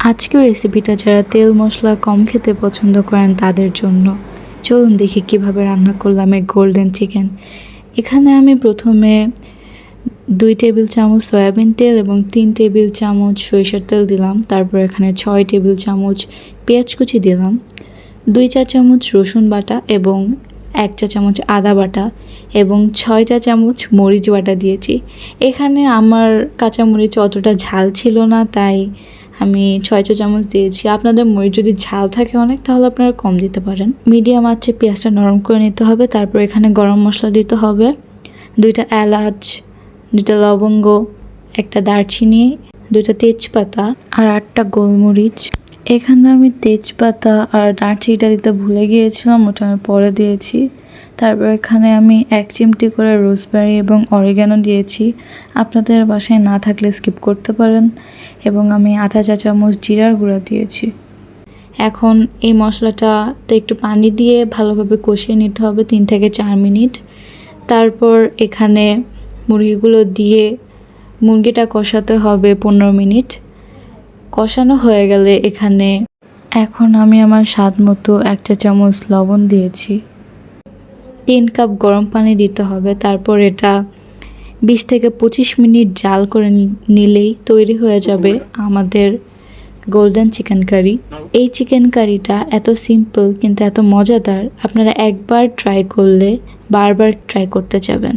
আজকের রেসিপিটা যারা তেল মশলা কম খেতে পছন্দ করেন তাদের জন্য। চলুন দেখি কিভাবে রান্না করলাম এই গোল্ডেন চিকেন। এখানে আমি প্রথমে 2 টেবিল চামচ সয়াবিন তেল এবং 3 টেবিল চামচ সরিষার তেল দিলাম। তারপর এখানে 6 টেবিল চামচ পেঁয়াজ কুচি দিলাম, 2 চা চামচ রসুন বাটা এবং 1 চা চামচ আদা বাটা এবং 6 চা চামচ মরিচ বাটা দিয়েছি। এখানে আমার কাঁচামরিচ অতটা ঝাল ছিল না, তাই আমি 6 চা চামচ দিয়েছি। আপনাদের মরিচ যদি ঝাল থাকে অনেক তাহলে আপনারা কম দিতে পারেন। মিডিয়াম আঁচে পেঁয়াজটা নরম করে নিতে হবে। তারপর এখানে গরম মশলা দিতে হবে, 2টা এলাচ, 2টা লবঙ্গ, 1টা দারচিনি, 2টা তেজপাতা আর 8টা গোলমরিচ। এখানে আমি তেজপাতা আর দারচিনিটা দিতে ভুলে গিয়েছিলাম, ওটা আমি পরে দিয়েছি। তারপর এখানে আমি 1 চিমটি করে রোজমেরি এবং অরিগ্যানো দিয়েছি। আপনাদের বাসায় না থাকলে স্কিপ করতে পারেন। এবং আমি আধা চা চামচ জিরার গুঁড়া দিয়েছি। এখন এই মশলাটাতে একটু পানি দিয়ে ভালোভাবে কষিয়ে নিতে হবে 3 থেকে 4 মিনিট। তারপর এখানে মুরগিগুলো দিয়ে মুরগিটা কষাতে হবে 15 মিনিট। কষানো হয়ে গেলে এখন আমি আমার স্বাদ মতো 1 চা চামচ লবণ দিয়েছি। 3 কাপ গরম পানি দিতে হবে। তারপর এটা 20 থেকে 25 মিনিট জাল করে নিলেই তৈরি হয়ে যাবে আমাদের গোল্ডেন চিকেন কারি। এই চিকেন কারিটা এত সিম্পল কিন্তু এত মজাদার, আপনারা একবার ট্রাই করলে বারবার ট্রাই করতে চাবেন।